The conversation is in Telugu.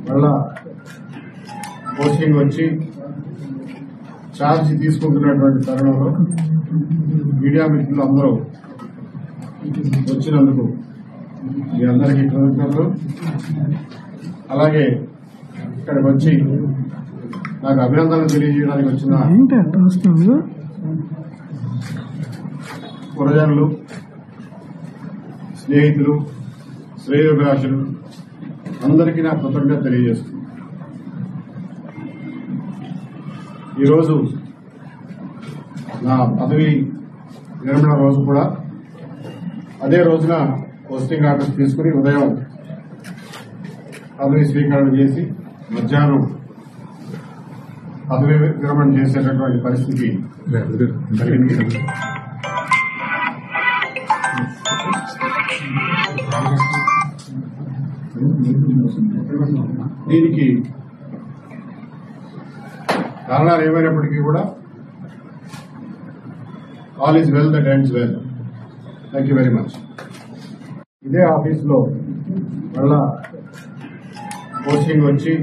మళ్ళా పోస్టింగ్ వచ్చి ఛార్జ్ తీసుకుంటున్నటువంటి తరుణంలో మీడియా మిత్రులు అందరూ వచ్చినందుకు మీ అందరికీ కృతజ్ఞతలు. అలాగే ఇక్కడికి వచ్చి నాకు అభినందనలు తెలియజేయడానికి వచ్చిన పురజనులు, స్నేహితులు, శ్రేయోభిలాషులు అందరికీ నా కృతజ్ఞత తెలియజేస్తుంది. ఈరోజు నా పదవి విరమణ రోజు కూడా అదే రోజున పోస్టింగ్ ఆర్డర్ తీసుకుని ఉదయం పదవి స్వీకరణ చేసి మధ్యాహ్నం పదవి విరమణ చేసేటటువంటి పరిస్థితి జరిగింది. దీనికి కారణాలు ఏమైనప్పటికీ కూడా all is well that ends well. Thank you very much. ఇదే ఆఫీస్లో మళ్ళా పోస్టింగ్ వచ్చి